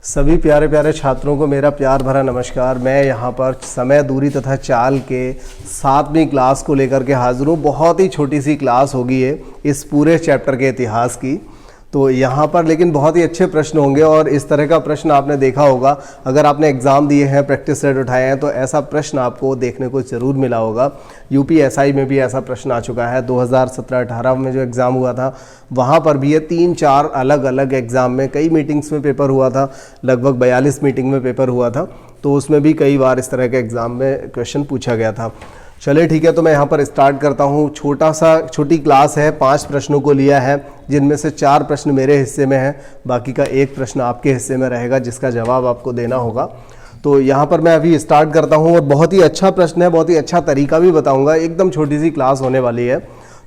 सभी प्यारे प्यारे छात्रों को मेरा प्यार भरा नमस्कार। मैं यहाँ पर समय, दूरी तथा चाल के 7वीं क्लास को लेकर के हाजिर हूँ। बहुत ही छोटी सी क्लास होगी ये इस पूरे चैप्टर के इतिहास की। तो यहाँ पर लेकिन बहुत ही अच्छे प्रश्न होंगे और इस तरह का प्रश्न आपने देखा होगा, अगर आपने एग्ज़ाम दिए हैं, प्रैक्टिस सेट उठाए हैं, तो ऐसा प्रश्न आपको देखने को ज़रूर मिला होगा। यूपीएसआई में भी ऐसा प्रश्न आ चुका है। 2017-18 में जो एग्ज़ाम हुआ था वहाँ पर भी ये 3-4 अलग अलग एग्ज़ाम में कई मीटिंग्स में पेपर हुआ था, लगभग 42 मीटिंग में पेपर हुआ था। तो उसमें भी कई बार इस तरह के एग्ज़ाम में क्वेश्चन पूछा गया था। चलिए ठीक है, तो मैं यहाँ पर स्टार्ट करता हूँ। छोटी क्लास है, 5 प्रश्नों को लिया है, जिनमें से 4 प्रश्न मेरे हिस्से में हैं, बाकी का 1 प्रश्न आपके हिस्से में रहेगा जिसका जवाब आपको देना होगा। तो यहाँ पर मैं अभी स्टार्ट करता हूँ और बहुत ही अच्छा प्रश्न है, बहुत ही अच्छा तरीका भी बताऊँगा। एकदम छोटी सी क्लास होने वाली है।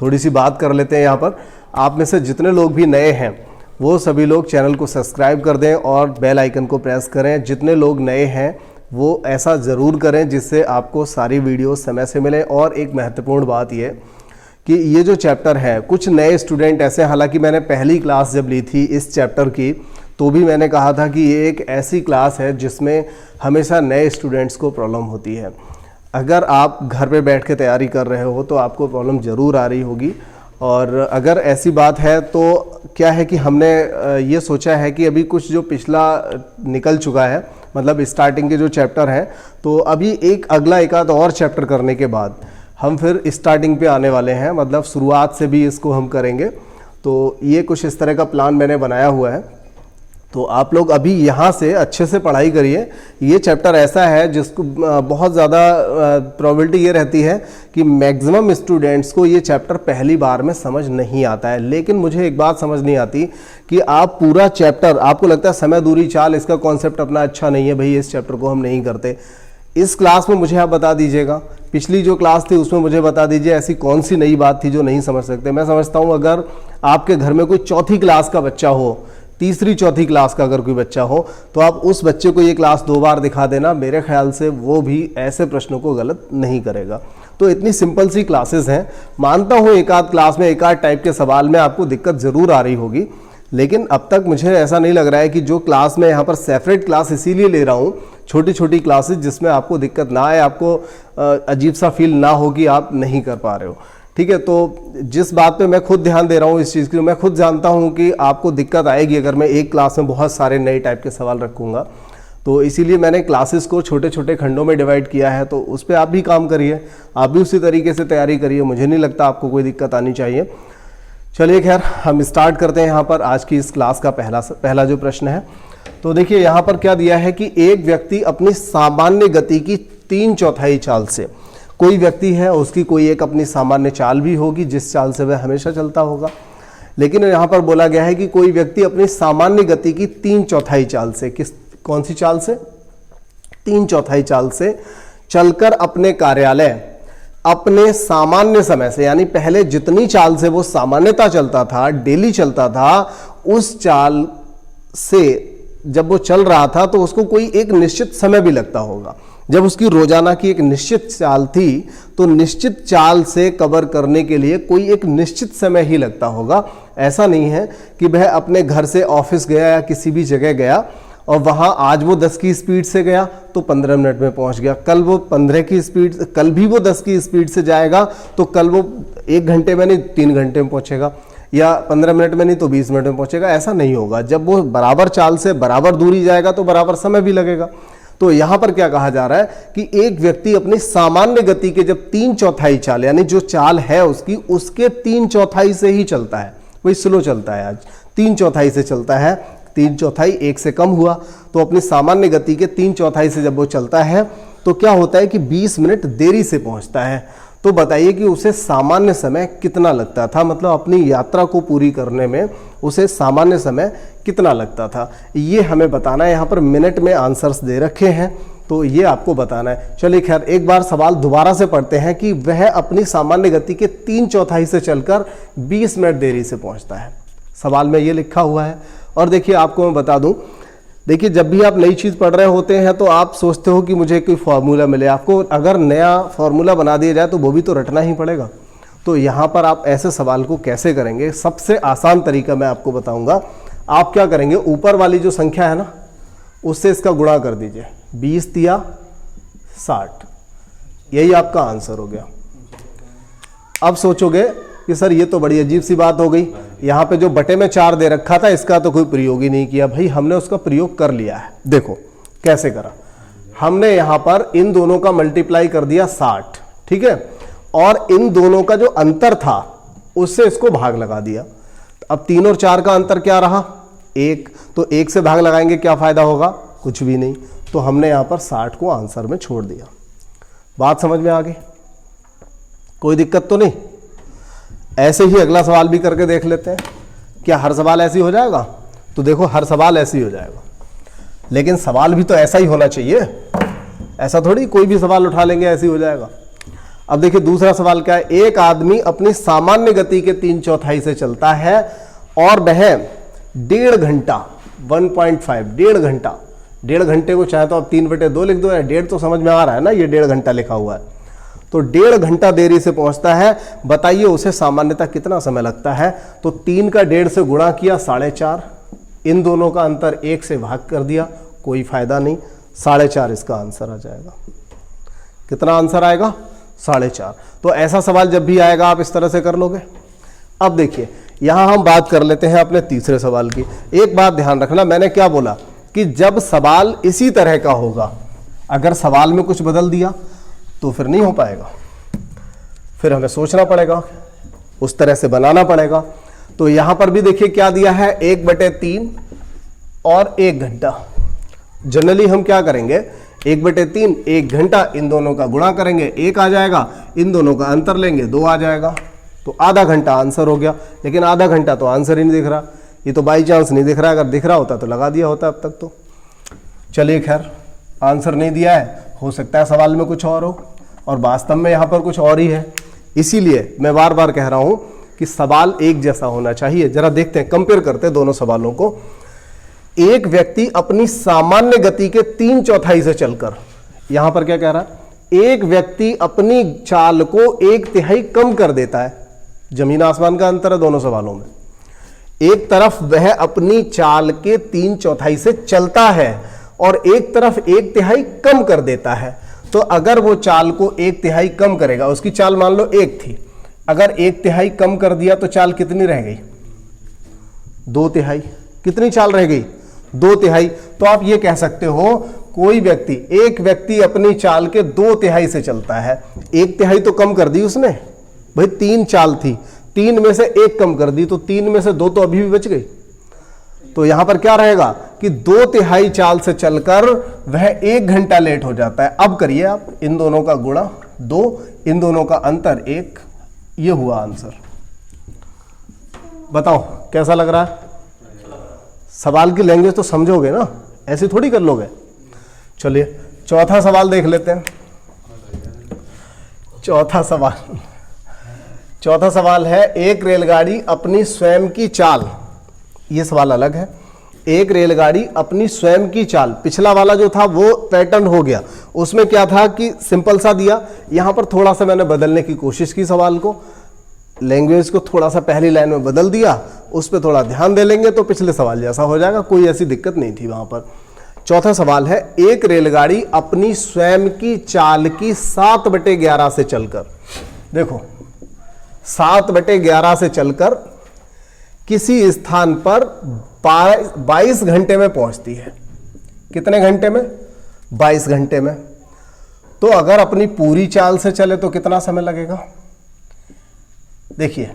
थोड़ी सी बात कर लेते हैं यहाँ पर। आप में से जितने लोग भी नए हैं वो सभी लोग चैनल को सब्सक्राइब कर दें और बेल आइकन को प्रेस करें। जितने लोग नए हैं वो ऐसा ज़रूर करें जिससे आपको सारी वीडियो समय से मिले। और एक महत्वपूर्ण बात ये कि ये जो चैप्टर है, कुछ नए स्टूडेंट ऐसे, हालांकि मैंने पहली क्लास जब ली थी इस चैप्टर की तो भी मैंने कहा था कि ये एक ऐसी क्लास है जिसमें हमेशा नए स्टूडेंट्स को प्रॉब्लम होती है। अगर आप घर पे बैठ के तैयारी कर रहे हो तो आपको प्रॉब्लम ज़रूर आ रही होगी। और अगर ऐसी बात है तो क्या है कि हमने ये सोचा है कि अभी कुछ जो पिछला निकल चुका है, मतलब स्टार्टिंग के जो चैप्टर हैं, तो अभी एक आध और चैप्टर करने के बाद हम फिर स्टार्टिंग पे आने वाले हैं, मतलब शुरुआत से भी इसको हम करेंगे। तो ये कुछ इस तरह का प्लान मैंने बनाया हुआ है। तो आप लोग अभी यहाँ से अच्छे से पढ़ाई करिए। ये चैप्टर ऐसा है जिसको बहुत ज़्यादा प्रोबेबिलिटी ये रहती है कि मैक्सिमम स्टूडेंट्स को ये चैप्टर पहली बार में समझ नहीं आता है। लेकिन मुझे एक बात समझ नहीं आती कि आप पूरा चैप्टर, आपको लगता है समय, दूरी, चाल, इसका कॉन्सेप्ट अपना अच्छा नहीं है, भाई इस चैप्टर को हम नहीं करते। इस क्लास में मुझे आप बता दीजिएगा, पिछली जो क्लास थी उसमें मुझे बता दीजिए ऐसी कौन सी नई बात थी जो नहीं समझ सकते। मैं समझता हूँ अगर आपके घर में कोई चौथी क्लास का बच्चा हो, तीसरी चौथी क्लास का अगर कोई बच्चा हो, तो आप उस बच्चे को ये क्लास 2 बार दिखा देना, मेरे ख्याल से वो भी ऐसे प्रश्नों को गलत नहीं करेगा। तो इतनी सिंपल सी क्लासेस हैं। मानता हूँ एक आध क्लास में एक आध टाइप के सवाल में आपको दिक्कत ज़रूर आ रही होगी, लेकिन अब तक मुझे ऐसा नहीं लग रहा है कि जो क्लास में यहाँ पर सेपरेट क्लास इसीलिए ले रहा हूँ, छोटी छोटी क्लासेस, जिसमें आपको दिक्कत ना आए, आपको अजीब सा फील ना हो कि आप नहीं कर पा रहे हो। ठीक है, तो जिस बात पे मैं खुद ध्यान दे रहा हूँ इस चीज़ की, मैं खुद जानता हूँ कि आपको दिक्कत आएगी अगर मैं एक क्लास में बहुत सारे नए टाइप के सवाल रखूँगा। तो इसीलिए मैंने क्लासेस को छोटे छोटे खंडों में डिवाइड किया है। तो उस पर आप भी काम करिए, आप भी उसी तरीके से तैयारी करिए। मुझे नहीं लगता आपको कोई दिक्कत आनी चाहिए। चलिए खैर, हम स्टार्ट करते हैं यहाँ पर आज की इस क्लास का पहला जो प्रश्न है। तो देखिए यहाँ पर क्या दिया है कि एक व्यक्ति अपनी सामान्य गति की 3/4 चाल से, कोई व्यक्ति है उसकी कोई एक अपनी सामान्य चाल भी होगी जिस चाल से वह हमेशा चलता होगा, लेकिन यहाँ पर बोला गया है कि कोई व्यक्ति अपनी सामान्य गति की 3/4 चाल से, कौन सी चाल से? 3/4 चाल से चलकर अपने कार्यालय अपने सामान्य समय से, यानी पहले जितनी चाल से वो सामान्यता चलता था, डेली चलता था, उस चाल से जब वो चल रहा था तो उसको कोई एक निश्चित समय भी लगता होगा। जब उसकी रोजाना की एक निश्चित चाल थी तो निश्चित चाल से कवर करने के लिए कोई एक निश्चित समय ही लगता होगा। ऐसा नहीं है कि वह अपने घर से ऑफिस गया या किसी भी जगह गया और वहां आज वो 10 की स्पीड से गया तो 15 मिनट में पहुंच गया, कल वो 15 की स्पीड, कल भी वो 10 की स्पीड से जाएगा तो कल वो 1 घंटे में नहीं 3 घंटे में पहुंचेगा, या 15 मिनट में नहीं तो 20 मिनट में पहुंचेगा। ऐसा नहीं होगा। जब वो बराबर चाल से बराबर दूरी जाएगा तो बराबर समय भी लगेगा। तो यहां पर क्या कहा जा रहा है कि एक व्यक्ति अपनी सामान्य गति के जब 3/4 चाल, यानी जो चाल है उसकी, उसके 3/4 से ही चलता है, वही स्लो चलता है, आज 3/4 से चलता है, 3/4 1 से कम हुआ, तो अपनी सामान्य गति के 3/4 से जब वो चलता है तो क्या होता है कि 20 मिनट देरी से पहुंचता है। तो बताइए कि उसे सामान्य समय कितना लगता था, मतलब अपनी यात्रा को पूरी करने में उसे सामान्य समय कितना लगता था, ये हमें बताना है। यहाँ पर मिनट में आंसर्स दे रखे हैं तो ये आपको बताना है। चलिए खैर, एक बार सवाल दोबारा से पढ़ते हैं कि वह अपनी सामान्य गति के 3/4 से चलकर 20 मिनट देरी से पहुंचता है। सवाल में ये लिखा हुआ है। और देखिए आपको मैं बता दूं, देखिए जब भी आप नई चीज़ पढ़ रहे होते हैं तो आप सोचते हो कि मुझे कोई फार्मूला मिले। आपको अगर नया फार्मूला बना दिया जाए तो वो भी तो रटना ही पड़ेगा। तो यहाँ पर आप ऐसे सवाल को कैसे करेंगे, सबसे आसान तरीका मैं आपको बताऊंगा। आप क्या करेंगे, ऊपर वाली जो संख्या है ना, उससे इसका गुणा कर दीजिए, 20 तिया 60, यही आपका आंसर हो गया। अब सोचोगे कि सर ये तो बड़ी अजीब सी बात हो गई, यहाँ पे जो बटे में 4 दे रखा था इसका तो कोई प्रयोग ही नहीं किया। भाई हमने उसका प्रयोग कर लिया है। देखो कैसे करा, हमने यहाँ पर इन दोनों का मल्टीप्लाई कर दिया 60, ठीक है, और इन दोनों का जो अंतर था उससे इसको भाग लगा दिया। अब 3 और 4 का अंतर क्या रहा, 1, तो 1 से भाग लगाएंगे क्या फायदा होगा, कुछ भी नहीं। तो हमने यहाँ पर 60 को आंसर में छोड़ दिया। बात समझ में आ गई, कोई दिक्कत तो नहीं। ऐसे ही अगला सवाल भी करके देख लेते हैं। क्या हर सवाल ऐसे ही हो जाएगा, तो देखो हर सवाल ऐसे ही हो जाएगा, लेकिन सवाल भी तो ऐसा ही होना चाहिए। ऐसा थोड़ी कोई भी सवाल उठा लेंगे ऐसे ही हो जाएगा। अब देखिए दूसरा सवाल क्या है, एक आदमी अपनी सामान्य गति के 3/4 से चलता है और वह 1.5 घंटा 1.5 1.5 घंटे को चाहे तो आप 3/2 लिख दो, या 1.5 तो समझ में आ रहा है ना, ये 1.5 घंटा लिखा हुआ है, तो 1.5 घंटा देरी से पहुंचता है। बताइए उसे सामान्यतः कितना समय लगता है। तो 3 का 1.5 से गुणा किया 4.5, इन दोनों का अंतर 1 से भाग कर दिया, कोई फायदा नहीं, 4.5 इसका आंसर आ जाएगा। कितना आंसर आएगा, 4.5। तो ऐसा सवाल जब भी आएगा आप इस तरह से कर लोगे। अब देखिए यहां हम बात कर लेते हैं अपने तीसरे सवाल की। एक बात ध्यान रखना, मैंने क्या बोला कि जब सवाल इसी तरह का होगा, अगर सवाल में कुछ बदल दिया तो फिर नहीं हो पाएगा, फिर हमें सोचना पड़ेगा, उस तरह से बनाना पड़ेगा। तो यहां पर भी देखिए क्या दिया है, 1/3 और 1 घंटा। जनरली हम क्या करेंगे, 1/3 1 घंटा, इन दोनों का गुणा करेंगे 1 आ जाएगा, इन दोनों का अंतर लेंगे 2 आ जाएगा, तो आधा घंटा आंसर हो गया। लेकिन आधा घंटा तो आंसर ही नहीं दिख रहा, ये तो बाई चांस नहीं दिख रहा, अगर दिख रहा होता तो लगा दिया होता अब तक। तो चलिए खैर, आंसर नहीं दिया है, हो सकता है सवाल में कुछ और हो, और वास्तव में यहाँ पर कुछ और ही है। इसीलिए मैं बार बार कह रहा हूँ कि सवाल एक जैसा होना चाहिए। जरा देखते हैं, कंपेयर करते हैं दोनों सवालों को। एक व्यक्ति अपनी सामान्य गति के 3/4 से चलकर, यहां पर क्या कह रहा है, एक व्यक्ति अपनी चाल को 1/3 कम कर देता है। जमीन आसमान का अंतर है दोनों सवालों में। एक तरफ वह अपनी चाल के 3/4 से चलता है और एक तरफ 1/3 कम कर देता है। तो अगर वो चाल को 1/3 कम करेगा, उसकी चाल मान लो 1 थी, अगर 1/3 कम कर दिया तो चाल कितनी रह गई, 2/3। कितनी चाल रह गई, 2/3। तो आप ये कह सकते हो कोई व्यक्ति, एक व्यक्ति अपनी चाल के 2/3 से चलता है, 1/3 तो कम कर दी उसने, भाई 3 चाल थी, 3 में से 1 कम कर दी, तो 3 में से 2 तो अभी भी बच गई। तो यहां पर क्या रहेगा कि 2/3 चाल से चलकर वह 1 घंटा लेट हो जाता है। अब करिए आप, इन दोनों का गुणा 2, इन दोनों का अंतर 1, ये हुआ आंसर। बताओ कैसा लग रहा है, सवाल की लैंग्वेज तो समझोगे ना, ऐसे थोड़ी कर लोगे। चलिए चौथा सवाल देख लेते हैं। चौथा सवाल है, एक रेलगाड़ी अपनी स्वयं की चाल, ये सवाल अलग है। एक रेलगाड़ी अपनी स्वयं की चाल, पिछला वाला जो था वो पैटर्न हो गया, उसमें क्या था कि सिंपल सा दिया, यहां पर थोड़ा सा मैंने बदलने की कोशिश की, सवाल को, लैंग्वेज को थोड़ा सा पहली लाइन में बदल दिया, उस पर थोड़ा ध्यान दे लेंगे तो पिछले सवाल जैसा हो जाएगा, कोई ऐसी दिक्कत नहीं थी वहां पर। चौथा सवाल है, एक रेलगाड़ी अपनी स्वयं की चाल की 7/11 से चलकर, देखो 7/11 से चलकर किसी स्थान पर 22 घंटे में पहुंचती है। कितने घंटे में, 22 घंटे में। तो अगर अपनी पूरी चाल से चले तो कितना समय लगेगा। देखिए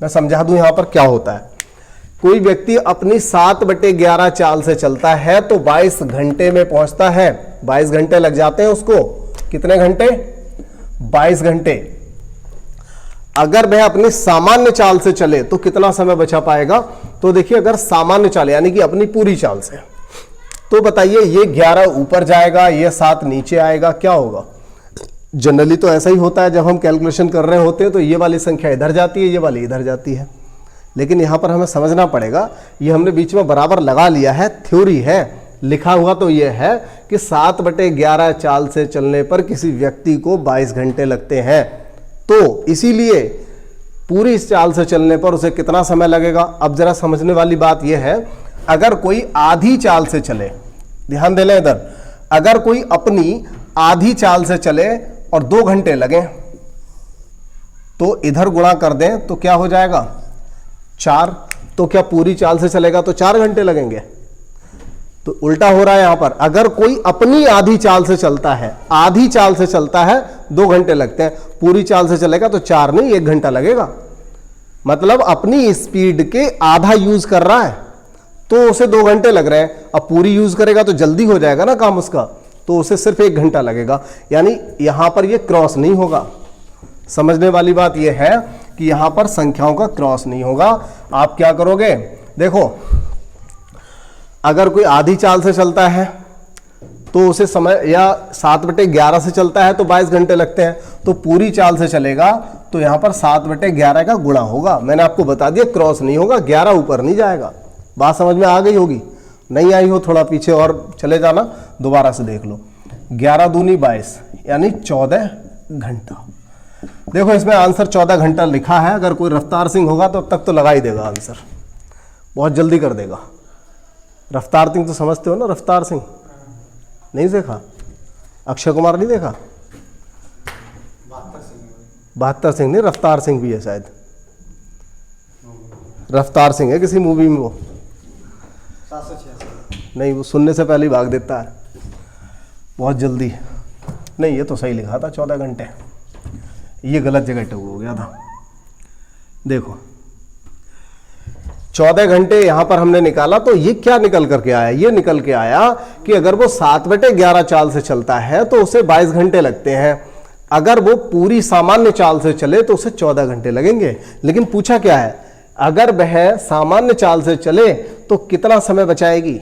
मैं समझा दूं यहां पर क्या होता है। कोई व्यक्ति अपनी 7/11 चाल से चलता है तो 22 घंटे में पहुंचता है, 22 घंटे लग जाते हैं उसको। कितने घंटे, 22 घंटे। अगर वह अपनी सामान्य चाल से चले तो कितना समय बचा पाएगा। तो देखिए अगर सामान्य चाल यानी कि अपनी पूरी चाल से, तो बताइए ये 11 ऊपर जाएगा, ये 7 नीचे आएगा, क्या होगा। जनरली तो ऐसा ही होता है, जब हम कैलकुलेशन कर रहे होते हैं तो ये वाली संख्या इधर जाती है, ये वाली इधर जाती है। लेकिन यहां पर हमें समझना पड़ेगा, ये हमने बीच में बराबर लगा लिया है, थ्योरी है, लिखा हुआ तो ये है कि 7/11 चाल से चलने पर किसी व्यक्ति को 22 घंटे लगते हैं। तो इसीलिए पूरी इस चाल से चलने पर उसे कितना समय लगेगा। अब जरा समझने वाली बात यह है, अगर कोई आधी चाल से चले, ध्यान दे लें इधर, अगर कोई अपनी आधी चाल से चले और 2 घंटे लगे तो इधर गुणा कर दें तो क्या हो जाएगा 4। तो क्या पूरी चाल से चलेगा तो 4 घंटे लगेंगे। तो उल्टा हो रहा है यहां पर, अगर कोई अपनी आधी चाल से चलता है, आधी चाल से चलता है 2 घंटे लगते हैं, पूरी चाल से चलेगा तो 4 नहीं 1 घंटा लगेगा। मतलब अपनी स्पीड के आधा यूज कर रहा है तो उसे 2 घंटे लग रहे हैं। अब पूरी यूज करेगा तो जल्दी हो जाएगा ना काम उसका, तो उसे सिर्फ 1 घंटा लगेगा। यानी यहां पर यह क्रॉस नहीं होगा। समझने वाली बात यह है कि यहां पर संख्याओं का क्रॉस नहीं होगा। आप क्या करोगे, देखो अगर कोई आधी चाल से चलता है तो उसे समय, या 7/11 से चलता है तो 22 घंटे लगते हैं, तो पूरी चाल से चलेगा तो यहां पर 7/11 का गुणा होगा। मैंने आपको बता दिया क्रॉस नहीं होगा, 11 ऊपर नहीं जाएगा। बात समझ में आ गई होगी, नहीं आई हो थोड़ा पीछे और चले जाना, दोबारा से देख लो। 11 दूनी 22 यानी 14 घंटा। देखो इसमें आंसर 14 घंटा लिखा है। अगर कोई रफ्तार सिंह होगा तो अब तक तो लगा ही देगा आंसर, बहुत जल्दी कर देगा। रफ्तार सिंह तो समझते हो ना, रफ्तार सिंह नहीं देखा, अक्षय कुमार नहीं देखा, 72 सिंह नहीं, रफ्तार सिंह भी है शायद, रफ्तार सिंह है किसी मूवी में वो, 786 नहीं, वो सुनने से पहले ही भाग देता है बहुत जल्दी। नहीं ये तो सही लिखा था 14 घंटे, ये गलत जगह टू हो गया था। देखो 14 घंटे यहां पर हमने निकाला तो ये क्या निकल करके आया, ये निकल के आया कि अगर वो 7/11 चाल से चलता है तो उसे 22 घंटे लगते हैं। अगर वो पूरी सामान्य चाल से चले तो उसे 14 घंटे लगेंगे। लेकिन पूछा क्या है, अगर वह सामान्य चाल से चले तो कितना समय बचाएगी,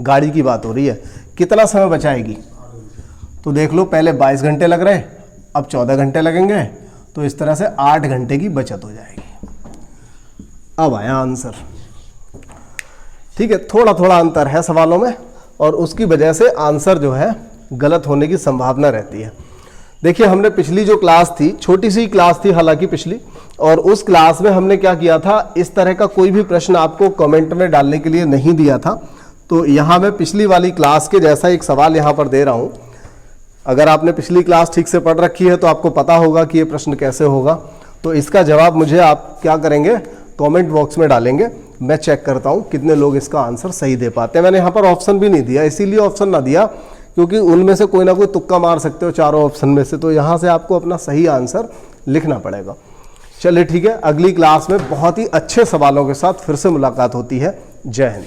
गाड़ी की बात हो रही है, कितना समय बचाएगी। तो देख लो पहले 22 घंटे लग रहे, अब 14 घंटे लगेंगे, तो इस तरह से 8 घंटे की बचत हो जाएगी। अब आया आंसर। ठीक है, थोड़ा थोड़ा अंतर है सवालों में और उसकी वजह से आंसर जो है गलत होने की संभावना रहती है। देखिए हमने पिछली जो क्लास थी, छोटी सी क्लास थी हालांकि पिछली, और उस क्लास में हमने क्या किया था, इस तरह का कोई भी प्रश्न आपको कमेंट में डालने के लिए नहीं दिया था। तो यहाँ मैं पिछली वाली क्लास के जैसा एक सवाल यहाँ पर दे रहा हूँ। अगर आपने पिछली क्लास ठीक से पढ़ रखी है तो आपको पता होगा कि ये प्रश्न कैसे होगा। तो इसका जवाब मुझे आप क्या करेंगे, कमेंट बॉक्स में डालेंगे, मैं चेक करता हूँ कितने लोग इसका आंसर सही दे पाते हैं। मैंने यहाँ पर ऑप्शन भी नहीं दिया, इसीलिए ऑप्शन ना दिया क्योंकि उनमें से कोई ना कोई तुक्का मार सकते हो चारों ऑप्शन में से, तो यहाँ से आपको अपना सही आंसर लिखना पड़ेगा। चलिए ठीक है, अगली क्लास में बहुत ही अच्छे सवालों के साथ फिर से मुलाकात होती है। जय हिंद।